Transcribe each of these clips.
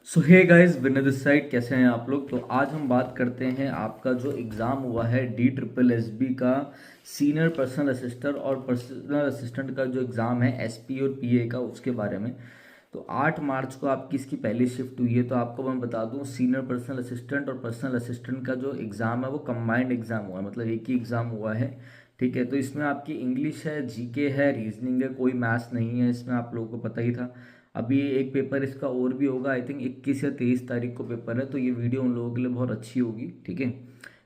So hey guys, Vinay this side. कैसे हैं आप लोग? तो आज हम बात करते हैं आपका जो एग्ज़ाम हुआ है DSSB का सीनियर पर्सनल असिस्टेंट और पर्सनल असिस्टेंट का जो एग्ज़ाम है SP और PA का, उसके बारे में। तो 8 मार्च को आपकी इसकी पहली शिफ्ट हुई है। तो आपको मैं बता दूं, सीनियर पर्सनल असिस्टेंट और पर्सनल असिस्टेंट का जो एग्ज़ाम है वो कंबाइंड एग्ज़ाम हुआ है, मतलब एक ही एग्ज़ाम हुआ है। ठीक है, तो इसमें आपकी इंग्लिश है, GK है, रीजनिंग है, कोई मैथ्स नहीं है इसमें, आप लोगों को पता ही था। अभी एक पेपर इसका और भी होगा, आई थिंक 21 या 23 तारीख को पेपर है, तो ये वीडियो उन लोगों के लिए बहुत अच्छी होगी। ठीक है,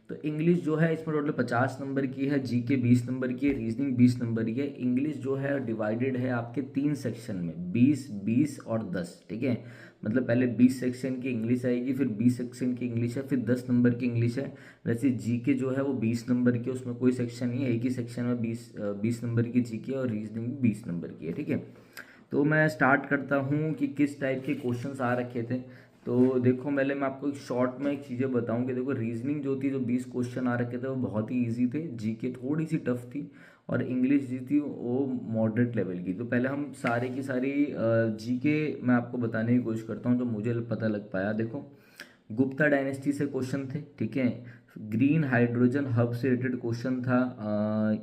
तो इंग्लिश जो है इसमें टोटल 50 नंबर की है, GK 20 नंबर की है, रीजनिंग 20 नंबर की है। इंग्लिश जो है डिवाइडेड है आपके 3 सेक्शन में, 20, 20 और 10। ठीक है, मतलब पहले 20 सेक्शन की इंग्लिश आएगी, फिर 20 सेक्शन की इंग्लिश है, फिर 10 नंबर की इंग्लिश है। वैसे GK जो है वो 20 नंबर की, उसमें कोई सेक्शन नहीं है, एक ही सेक्शन में 20 नंबर की GK और रीजनिंग 20 नंबर की है। ठीक है, तो मैं स्टार्ट करता हूँ कि किस टाइप के क्वेश्चंस आ रखे थे। तो देखो, पहले मैं आपको एक शॉर्ट में एक चीज़ें बताऊँ कि देखो, रीजनिंग जो थी, जो 20 क्वेश्चन आ रखे थे वो बहुत ही इजी थे, GK थोड़ी सी टफ थी, और इंग्लिश जी थी वो मॉडरेट लेवल की। तो पहले हम सारी की सारी GK मैं आपको बताने की कोशिश करता हूँ जो मुझे पता लग पाया। देखो, गुप्ता डायनेस्टी से क्वेश्चन थे। ठीक है, ग्रीन हाइड्रोजन हब से रिलेटेड क्वेश्चन था।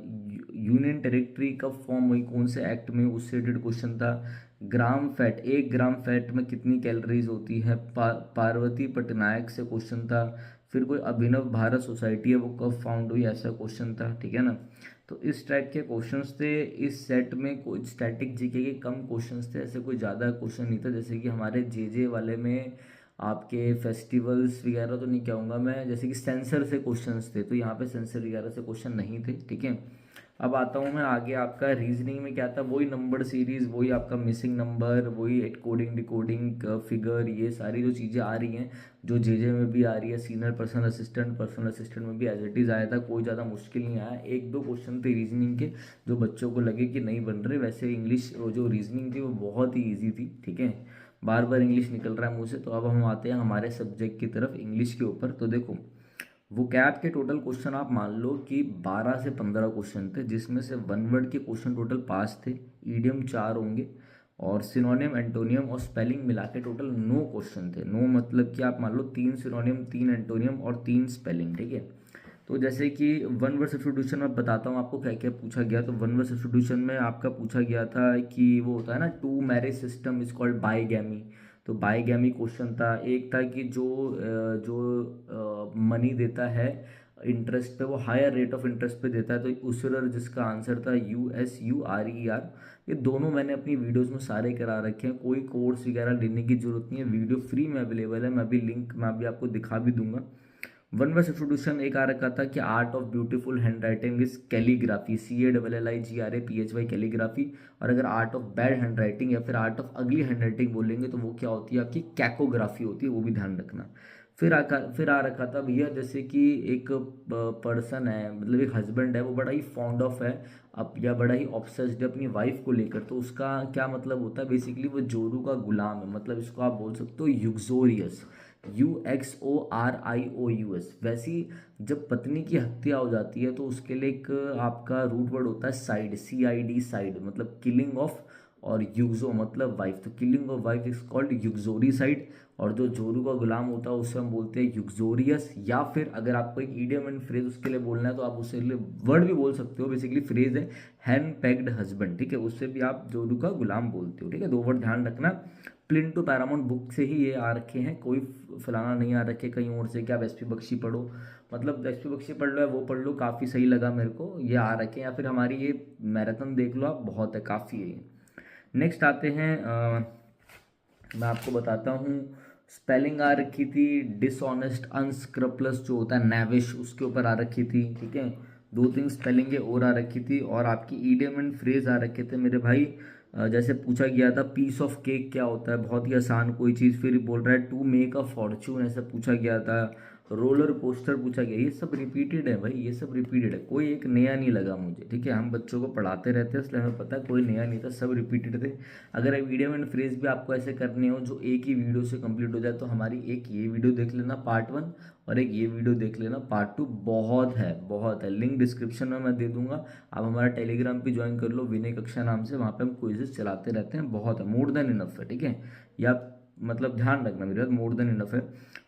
यूनियन टेरिटरी कब फॉर्म हुई, कौन से एक्ट में, उससे रिलेटेड क्वेश्चन था। ग्राम फैट, 1 ग्राम फैट में कितनी कैलोरीज होती है, पार्वती पटनायक से क्वेश्चन था। फिर कोई अभिनव भारत सोसाइटी है वो कब फाउंड हुई, ऐसा क्वेश्चन था। ठीक है ना, तो इस टाइप के क्वेश्चंस थे इस सेट में। कोई स्टैटिक GK के कम क्वेश्चंस थे, ऐसे कोई ज़्यादा क्वेश्चन नहीं था। जैसे कि हमारे JJ वाले में आपके फेस्टिवल्स वगैरह तो नहीं कहूँगा मैं, जैसे कि सेंसर से क्वेश्चंस थे, तो यहाँ पे सेंसर वगैरह से क्वेश्चन नहीं थे। ठीक है, अब आता हूँ मैं आगे। आपका रीजनिंग में क्या था, वही नंबर सीरीज, वही आपका मिसिंग नंबर, वही कोडिंग डिकोडिंग फिगर, ये सारी जो चीज़ें आ रही हैं जो JJ में भी आ रही है, सीनियर पर्सनल असिस्टेंट में भी एज इट इज़ आया था। कोई ज़्यादा मुश्किल नहीं आया, एक दो क्वेश्चन थे रीजनिंग के जो बच्चों को लगे कि नहीं बन रहे। वैसे इंग्लिश जो रीजनिंग थी वो बहुत ही ईजी थी। ठीक है, बार बार इंग्लिश निकल रहा है मुंह से। तो अब हम आते हैं हमारे सब्जेक्ट की तरफ, इंग्लिश के ऊपर। तो देखो, वो कैब के टोटल क्वेश्चन आप मान लो कि 12 से 15 क्वेश्चन थे, जिसमें से वन वर्ड के क्वेश्चन टोटल 5 थे, ईडियम 4 होंगे, और सिनोनियम, एंटोनियम और स्पेलिंग मिला के टोटल 9 क्वेश्चन थे। 9 मतलब कि आप मान लो 3 सिनोनियम, 3 एंटोनियम और 3 स्पेलिंग। ठीक है, तो जैसे कि वन वर्ड सब्स्टिट्यूशन में बताता हूँ आपको क्या क्या पूछा गया। तो वन वर्ड सब्स्टिट्यूशन में आपका पूछा गया था कि वो होता है ना, two marriage system is called bigamy. तो बाईगैमी क्वेश्चन था। एक था कि जो मनी देता है इंटरेस्ट पे, वो हायर रेट ऑफ इंटरेस्ट पे देता है, तो उसरर, जिसका आंसर था USURER। ये दोनों मैंने अपनी वीडियोस में सारे करा रखे हैं, कोई कोर्स वगैरह लेने की जरूरत नहीं है, वीडियो फ्री में अवेलेबल है। मैं भी लिंक मैं अभी आपको दिखा भी दूंगा। वन वर्ड सब्स्टिट्यूशन एक आ रखा था कि art of beautiful hand writing is calligraphy, CALLIGRA calligraphy. और अगर art of bad hand writing या फिर आर्ट ऑफ अगली हैंड राइटिंग बोलेंगे तो वो क्या होती है, आपकी कैकोग्राफी होती है, वो भी ध्यान रखना। फिर आ रखा था भैया, जैसे कि एक पर्सन है, मतलब एक हस्बैंड है, वो बड़ा ही फॉन्ड ऑफ है अब, या बड़ा ही ऑब्सेस्ड है अपनी वाइफ को लेकर, तो उसका क्या मतलब होता है, बेसिकली वो जोरू का गुलाम है। मतलब इसको आप बोल सकते हो यूक्सोरियस, UXORIOUS। वैसी जब पत्नी की हत्या हो जाती है तो उसके लिए एक आपका रूट वर्ड होता है साइड, CID, साइड मतलब किलिंग ऑफ, और युग्जो मतलब वाइफ, तो killing of wife is called uxoricide. और जो जोरू का गुलाम होता है उसे हम बोलते हैं युग्जोरियस। या फिर अगर आपको एक इडियम एंड फ्रेज उसके लिए बोलना है तो आप उसके लिए वर्ड भी बोल सकते हो, बेसिकली फ्रेज है हैंड पैक्ड हस्बैंड। ठीक है, उससे भी आप जोरू का गुलाम बोलते हो। ठीक है, दो वर्ड ध्यान रखना। प्लिंटो पैरामाउंट बुक से ही ये आ रखे हैं, कोई फलाना नहीं आ रखे कहीं और से कि आप SP बख्शी पढ़ो, मतलब SP बख्शी पढ़ लो या वो पढ़ लो, काफ़ी सही लगा मेरे को, ये आ रखे हैं। या फिर हमारी ये मैराथन देख लो आप, बहुत है, काफ़ी है ये। नेक्स्ट आते हैं, मैं आपको बताता हूँ। स्पेलिंग आ रखी थी डिसऑनेस्ट, अनस्क्रपलस जो होता है, नेविश, उसके ऊपर आ रखी थी। ठीक है, दो तीन स्पेलिंग और आ रखी थी, और आपकी ईडियम एंड फ्रेज आ रखे थे मेरे भाई। जैसे पूछा गया था पीस ऑफ केक क्या होता है, बहुत ही आसान कोई चीज़। फिर बोल रहा है टू मेक अ फॉर्च्यून, ऐसा पूछा गया था। रोलर कोस्टर पूछा गया, ये सब रिपीटेड है भाई, ये सब रिपीटेड है, कोई एक नया नहीं लगा मुझे। ठीक है, हम बच्चों को पढ़ाते रहते हैं इसलिए हमें पता है कोई नया नहीं था, सब रिपीटेड थे। अगर एक वीडियो एंड फ्रेज भी आपको ऐसे करने हो जो एक ही वीडियो से कंप्लीट हो जाए, तो हमारी एक ये वीडियो देख लेना पार्ट 1, और एक ये वीडियो देख लेना पार्ट 2। बहुत है, बहुत है, लिंक डिस्क्रिप्शन में मैं दे दूंगा। आप हमारा टेलीग्राम पे ज्वाइन कर लो, विनय कक्षा नाम से, वहाँ पे हम क्विजेस चलाते रहते हैं, बहुत है, मोर देन इनफ है। ठीक है, या मतलब ध्यान रखना मेरे साथ, मोर देन इनफ है।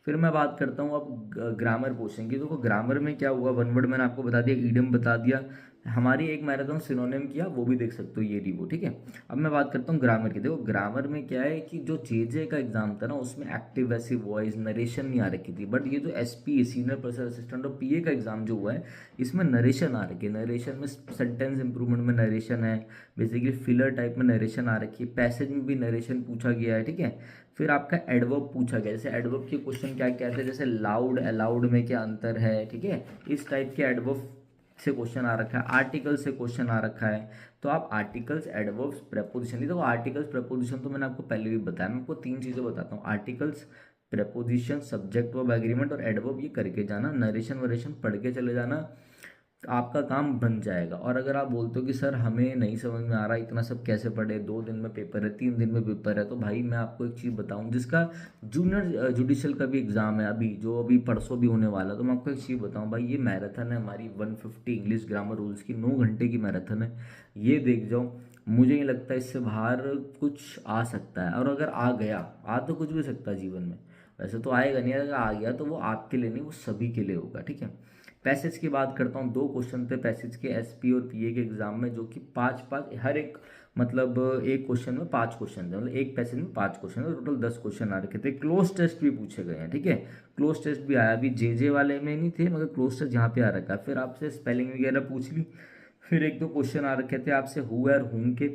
फिर मैं बात करता हूँ अब ग्रामर पोर्शन की। देखो ग्रामर में क्या हुआ, वन वर्ड मैंने आपको बता दिया, ईडियम बता दिया, हमारी एक मैराथन सिनोनिम किया, वो भी देख सकते हो, ये रही वो, ठीक है। अब मैं बात करता हूँ ग्रामर की। देखो ग्रामर में क्या है कि जो जे का एग्जाम था ना, उसमें एक्टिव वैसी वॉइस नरेशन नहीं आ रखी थी, बट ये जो एसपी सीनियर पर्सनल असिस्टेंट और पीए का एग्जाम जो हुआ है, इसमें नरेशन आ रखी है। नरेशन में सेंटेंस इंप्रूवमेंट में नरेशन है, बेसिकली फिलर टाइप में नरेशन आ रखी है, पैसेज में भी नरेशन पूछा गया है, ठीक है। फिर आपका एडवर्ब पूछा गया, जैसे एडवर्ब के क्वेश्चन क्या क्या थे, जैसे लाउड अलाउड में क्या अंतर है, ठीक है, इस टाइप के एडवर्ब से क्वेश्चन आ रखा है। आर्टिकल से क्वेश्चन आ रखा है, तो आप आर्टिकल्स एडवर्ब्स प्रेपोजिशन, नहीं तो आर्टिकल्स प्रेपोजिशन तो मैंने आपको पहले भी बताया, मैं आपको 3 चीज़ें बताता हूँ, articles, preposition, subject verb agreement और एडवर्ब, ये करके जाना, नरेशन वरेशन पढ़ के चले जाना, आपका काम बन जाएगा। और अगर आप बोलते हो कि सर हमें नहीं समझ में आ रहा, इतना सब कैसे पढ़े, 2 दिन में पेपर है, 3 दिन में पेपर है, तो भाई मैं आपको एक चीज़ बताऊं, जिसका जूनियर जुडिशल का भी एग्ज़ाम है अभी, जो अभी परसों भी होने वाला, तो मैं आपको एक चीज़ बताऊं भाई, ये मैराथन है हमारी 150 इंग्लिश ग्रामर रूल्स की, 9 घंटे की मैराथन है, ये देख जाओ। मुझे नहीं लगता इससे बाहर कुछ आ सकता है, और अगर आ गया, आ तो कुछ भी सकता है जीवन में, वैसे तो आएगा नहीं, अगर आ गया तो वो आपके लिए नहीं, वो सभी के लिए होगा, ठीक है। पैसेज की बात करता हूँ, 2 क्वेश्चन थे पैसेज के एसपी और पीए के एग्जाम में, जो कि 5-5 हर एक, मतलब एक क्वेश्चन में 5 क्वेश्चन थे, मतलब एक पैसेज में 5 क्वेश्चन थे, टोटल 10 क्वेश्चन आ रखे थे। क्लोज टेस्ट भी पूछे गए हैं, ठीक है, क्लोज टेस्ट भी आया, अभी जे वाले में नहीं थे, मगर क्लोज टेस्ट यहाँ पे आ रखा है। फिर आपसे स्पेलिंग वगैरह पूछ ली, फिर 1-2 क्वेश्चन आ रखे थे आपसे हु और हुम के।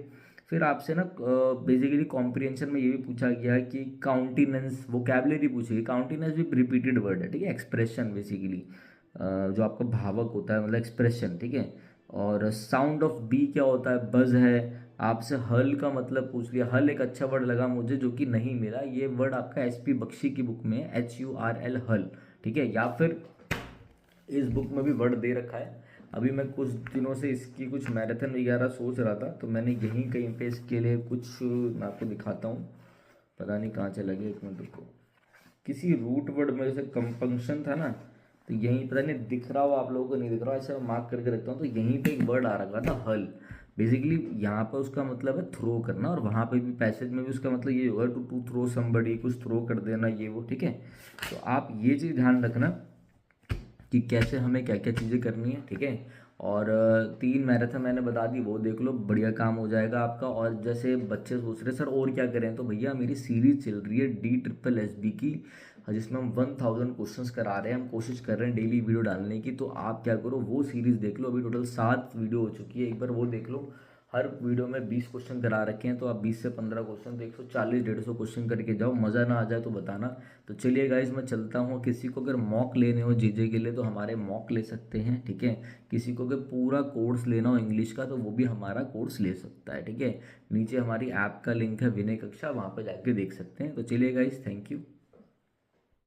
फिर आपसे ना बेसिकली कॉम्प्रिहेंशन में ये भी पूछा गया कि काउंटिनेंस, वोकैबुलरी पूछी गई, काउंटिनेंस भी रिपीटेड वर्ड है, ठीक है, एक्सप्रेशन बेसिकली जो आपका भावक होता है, मतलब एक्सप्रेशन, ठीक है। और साउंड ऑफ बी क्या होता है, बज है। आपसे हल का मतलब पूछ लिया, हल एक अच्छा वर्ड लगा मुझे, जो कि नहीं मिला, ये वर्ड आपका एसपी बख्शी की बुक में है, HURL हल, ठीक है, या फिर इस बुक में भी वर्ड दे रखा है। अभी मैं कुछ दिनों से इसकी कुछ मैराथन वगैरह सोच रहा था, तो मैंने यहीं कहीं पे इसके लिए कुछ, मैं आपको दिखाता हूँ, पता नहीं कहाँ चला गया, एक मिनट रुको, किसी रूट वर्ड में जैसे कंपंक्शन था ना, तो यहीं पता नहीं दिख रहा हो आप लोगों को, नहीं दिख रहा हो, ऐसे मैं मार्क करके रखता हूँ, तो यहीं पे एक वर्ड आ रखा था हल, बेसिकली यहाँ पर उसका मतलब है थ्रो करना, और वहाँ पे भी पैसेज में भी उसका मतलब ये होगा टू थ्रो समबडी, कुछ थ्रो कर देना, ये वो, ठीक है। तो आप ये चीज़ ध्यान रखना कि कैसे हमें क्या क्या चीज़ें करनी है, ठीक है। और 3 मैराथन मैंने बता दी, वो देख लो, बढ़िया काम हो जाएगा आपका। और जैसे बच्चे सोच रहे सर और क्या करें, तो भैया मेरी सीरीज चल रही है DSSB की, जिसमें हम 1000 क्वेश्चंस करा रहे हैं, हम कोशिश कर रहे हैं डेली वीडियो डालने की, तो आप क्या करो, वो सीरीज़ देख लो, अभी टोटल 7 वीडियो हो चुकी है, एक बार वो देख लो। हर वीडियो में 20 क्वेश्चन करा रखे हैं, तो आप 20 से 15 क्वेश्चन, तो 140-150 क्वेश्चन करके जाओ, मज़ा ना आ जाए तो बताना। तो चलिए गाइज मैं चलता हूँ, किसी को अगर मॉक लेने हो जे के लिए तो हमारे मॉक ले सकते हैं, ठीक है। किसी को अगर पूरा कोर्स लेना हो इंग्लिश का, तो वो भी हमारा कोर्स ले सकता है, ठीक है। नीचे हमारी ऐप का लिंक है विनय कक्षा, वहाँ पर जाके देख सकते हैं। तो चलिए गाइज, थैंक यू।